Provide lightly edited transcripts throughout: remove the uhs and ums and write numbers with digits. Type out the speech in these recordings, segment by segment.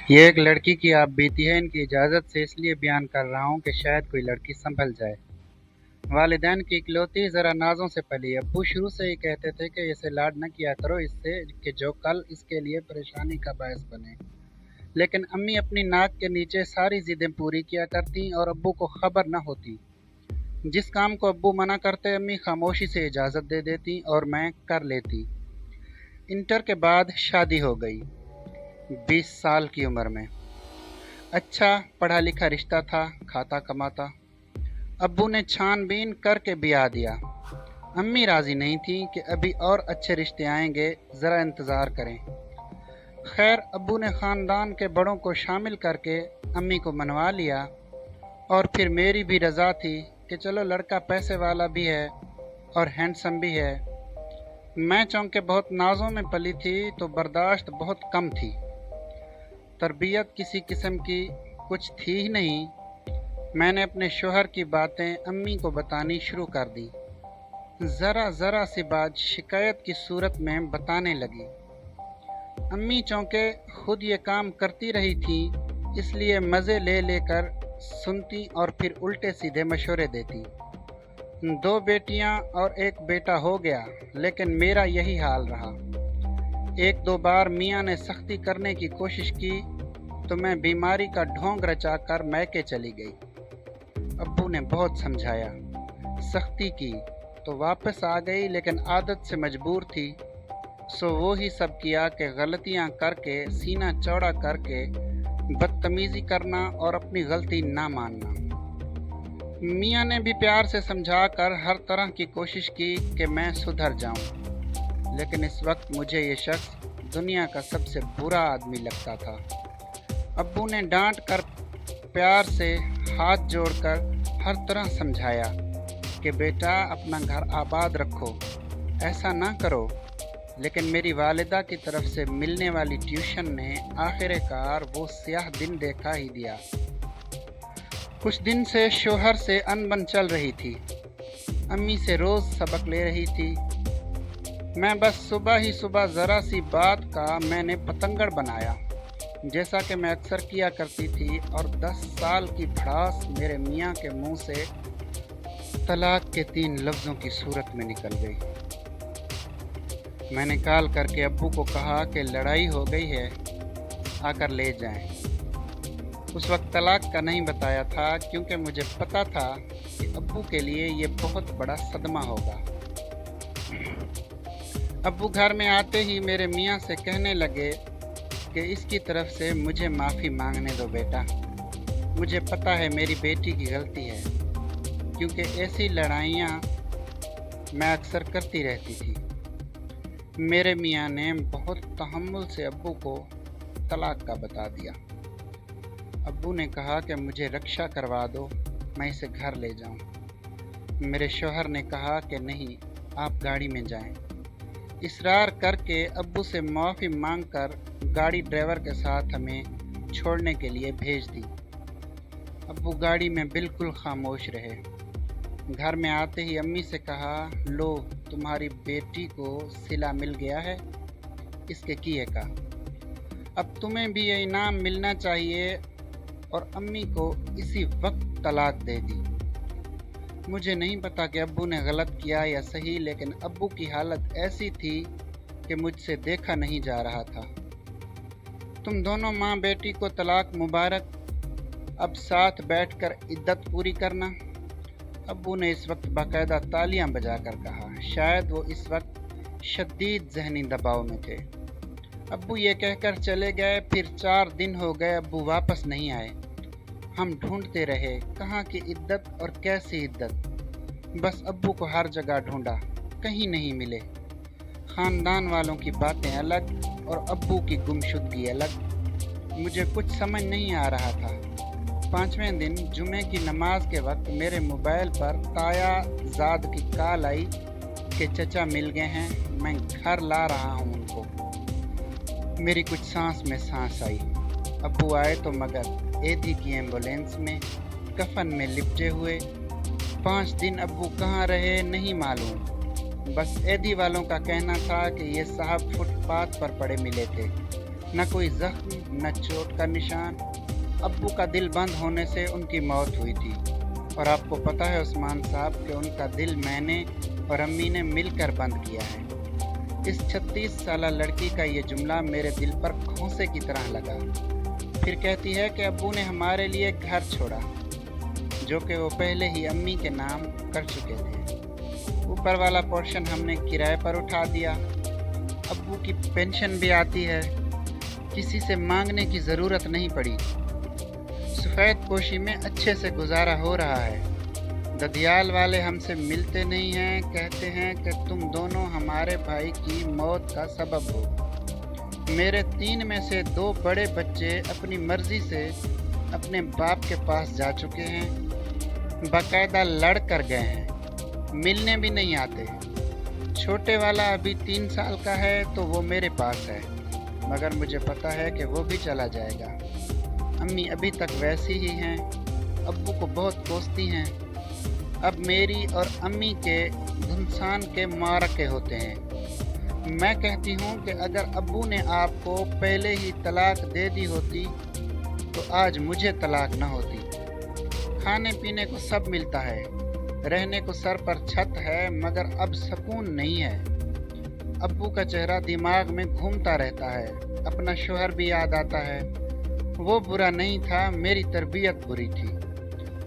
ये एक लड़की की आप बीती है। इनकी इजाज़त से इसलिए बयान कर रहा हूँ कि शायद कोई लड़की संभल जाए। वालिदैन की इकलौती ज़रा नाज़ों से पली। अब्बू शुरू से ही कहते थे कि इसे लाड न किया करो, इससे कि जो कल इसके लिए परेशानी का बायस बने। लेकिन अम्मी अपनी नाक के नीचे सारी ज़िदें पूरी किया करती और अब्बू को खबर न होती। जिस काम को अब्बू मना करते अम्मी खामोशी से इजाज़त दे देती और मैं कर लेती। इंटर के बाद शादी हो गई, 20 साल की उम्र में। अच्छा पढ़ा लिखा रिश्ता था, खाता कमाता। अब्बू ने छानबीन करके ब्याह दिया। अम्मी राज़ी नहीं थी कि अभी और अच्छे रिश्ते आएंगे, ज़रा इंतज़ार करें। खैर अब्बू ने ख़ानदान के बड़ों को शामिल करके अम्मी को मनवा लिया और फिर मेरी भी रज़ा थी कि चलो लड़का पैसे वाला भी है और हैंडसम भी है। मैं चूँकि बहुत नाज़ों में पली थी तो बर्दाश्त बहुत कम थी। तरबियत किसी किस्म की कुछ थी ही नहीं। मैंने अपने शोहर की बातें अम्मी को बतानी शुरू कर दी। ज़रा ज़रा सी बात शिकायत की सूरत में बताने लगी। अम्मी चूँकि खुद ये काम करती रही थी इसलिए मज़े ले लेकर सुनती और फिर उल्टे सीधे मशवरे देती। 2 बेटियां और 1 बेटा हो गया, लेकिन मेरा यही हाल रहा। 1-2 बार मियाँ ने सख्ती करने की कोशिश की तो मैं बीमारी का ढोंग रचाकर मैके चली गई। अब्बू ने बहुत समझाया, सख्ती की तो वापस आ गई, लेकिन आदत से मजबूर थी। सो वो ही सब किया कि गलतियां करके सीना चौड़ा करके बदतमीज़ी करना और अपनी गलती ना मानना। मियाँ ने भी प्यार से समझाकर हर तरह की कोशिश की कि मैं सुधर जाऊं, लेकिन इस वक्त मुझे ये शख्स दुनिया का सबसे बुरा आदमी लगता था। अब्बू ने डांट कर प्यार से हाथ जोड़कर हर तरह समझाया कि बेटा अपना घर आबाद रखो, ऐसा ना करो। लेकिन मेरी वालिदा की तरफ से मिलने वाली ट्यूशन ने आखिरकार वो स्याह दिन देखा ही दिया। कुछ दिन से शोहर से अनबन चल रही थी। अम्मी से रोज़ सबक ले रही थी। मैं बस सुबह ही सुबह ज़रा सी बात का मैंने पतंगड़ बनाया, जैसा कि मैं अक्सर किया करती थी, और 10 साल की भड़ास मेरे मियाँ के मुंह से तलाक के 3 लफ्ज़ों की सूरत में निकल गई। मैंने कॉल करके अब्बू को कहा कि लड़ाई हो गई है, आकर ले जाएं। उस वक्त तलाक का नहीं बताया था क्योंकि मुझे पता था कि अब्बू के लिए ये बहुत बड़ा सदमा होगा। अब्बू घर में आते ही मेरे मियाँ से कहने लगे कि इसकी तरफ से मुझे माफ़ी मांगने दो बेटा, मुझे पता है मेरी बेटी की गलती है, क्योंकि ऐसी लड़ाइयाँ मैं अक्सर करती रहती थी। मेरे मियाँ ने बहुत तहम्मुल से अब्बू को तलाक का बता दिया। अब्बू ने कहा कि मुझे रक्षा करवा दो, मैं इसे घर ले जाऊं। मेरे शौहर ने कहा कि नहीं, आप गाड़ी में जाएं। इसरार करके अब्बू से माफ़ी मांगकर गाड़ी ड्राइवर के साथ हमें छोड़ने के लिए भेज दी। अब्बू गाड़ी में बिल्कुल खामोश रहे। घर में आते ही अम्मी से कहा, लो तुम्हारी बेटी को सिला मिल गया है, इसके किए का। अब तुम्हें भी ये इनाम मिलना चाहिए, और अम्मी को इसी वक्त तलाक दे दी। मुझे नहीं पता कि अब्बू ने गलत किया या सही, लेकिन अब्बू की हालत ऐसी थी कि मुझसे देखा नहीं जा रहा था। तुम दोनों माँ बेटी को तलाक मुबारक, अब साथ बैठकर इद्दत पूरी करना। अब्बू ने इस वक्त बाकायदा तालियां बजाकर कहा। शायद वो इस वक्त शदीद जहनी दबाव में थे। अब्बू ये कहकर चले गए। फिर 4 दिन हो गए, अब्बू वापस नहीं आए। हम ढूंढते रहे, कहाँ की इद्दत और कैसी इद्दत। बस अब्बू को हर जगह ढूंढा, कहीं नहीं मिले। ख़ानदान वालों की बातें अलग और अब्बू की गुमशुदगी अलग। मुझे कुछ समझ नहीं आ रहा था। 5वें दिन जुमे की नमाज के वक्त मेरे मोबाइल पर ताया ज़ाद की कॉल आई कि चचा मिल गए हैं, मैं घर ला रहा हूँ उनको। मेरी कुछ सांस में सांस आई। अब्बू आए तो मगर एदी की एम्बुलेंस में, कफन में लिपटे हुए। 5 दिन अब्बू कहाँ रहे नहीं मालूम। बस एदी वालों का कहना था कि ये साहब फुटपाथ पर पड़े मिले थे। न कोई जख्म न चोट का निशान। अब्बू का दिल बंद होने से उनकी मौत हुई थी। और आपको पता है उस्मान साहब कि उनका दिल मैंने और अम्मी ने मिलकर बंद किया है। इस 36 साला लड़की का ये जुमला मेरे दिल पर खोंसे की तरह लगा। फिर कहती है कि अब्बू ने हमारे लिए घर छोड़ा, जो कि वो पहले ही अम्मी के नाम कर चुके थे। ऊपर वाला पोर्शन हमने किराए पर उठा दिया। अब्बू की पेंशन भी आती है, किसी से मांगने की ज़रूरत नहीं पड़ी। सफ़ेद पोशी में अच्छे से गुजारा हो रहा है। ददियाल वाले हमसे मिलते नहीं हैं, कहते हैं कि तुम दोनों हमारे भाई की मौत का सबब हो। मेरे 3 में से 2 बड़े बच्चे अपनी मर्ज़ी से अपने बाप के पास जा चुके हैं, बाकायदा लड़ कर गए हैं, मिलने भी नहीं आते। छोटे वाला अभी 3 साल का है तो वो मेरे पास है, मगर मुझे पता है कि वो भी चला जाएगा। अम्मी अभी तक वैसी ही हैं, अब्बू को बहुत कोसती हैं। अब मेरी और अम्मी के घुनसान के मारके होते हैं। मैं कहती हूँ कि अगर अब्बू ने आपको पहले ही तलाक दे दी होती तो आज मुझे तलाक न होती। खाने पीने को सब मिलता है, रहने को सर पर छत है, मगर अब सुकून नहीं है। अब्बू का चेहरा दिमाग में घूमता रहता है, अपना शोहर भी याद आता है। वो बुरा नहीं था, मेरी तरबियत बुरी थी।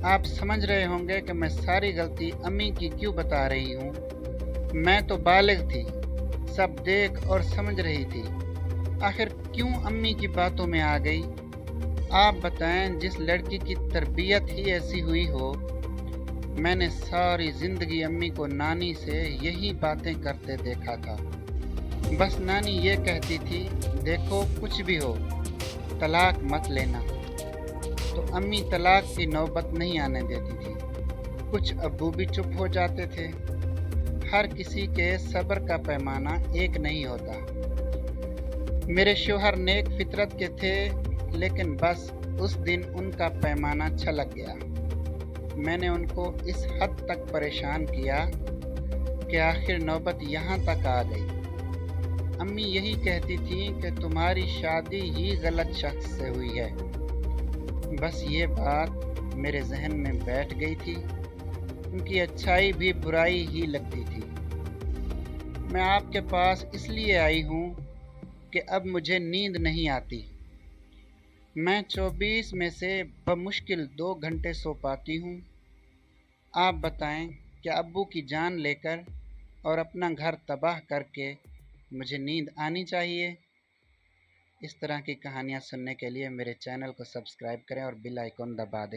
आप समझ रहे होंगे कि मैं सारी गलती अम्मी की क्यों बता रही हूँ। मैं तो बालिग थी, सब देख और समझ रही थी। आखिर क्यों अम्मी की बातों में आ गई? आप बताएं, जिस लड़की की तरबियत ही ऐसी हुई हो। मैंने सारी ज़िंदगी अम्मी को नानी से यही बातें करते देखा था। बस नानी ये कहती थी, देखो कुछ भी हो तलाक मत लेना, तो अम्मी तलाक की नौबत नहीं आने देती थी। कुछ अब्बू भी चुप हो जाते थे। हर किसी के सब्र का पैमाना एक नहीं होता। मेरे शोहर नेक फितरत के थे, लेकिन बस उस दिन उनका पैमाना छलक गया। मैंने उनको इस हद तक परेशान किया कि आखिर नौबत यहाँ तक आ गई। अम्मी यही कहती थी कि तुम्हारी शादी ही गलत शख्स से हुई है। बस ये बात मेरे जहन में बैठ गई थी। उनकी अच्छाई भी बुराई ही लगती थी। मैं आपके पास इसलिए आई हूँ कि अब मुझे नींद नहीं आती। मैं 24 में से बमुश्किल 2 घंटे सो पाती हूँ। आप बताएं, क्या अब्बू की जान लेकर और अपना घर तबाह करके मुझे नींद आनी चाहिए? इस तरह की कहानियाँ सुनने के लिए मेरे चैनल को सब्सक्राइब करें और बेल आइकन दबा दें।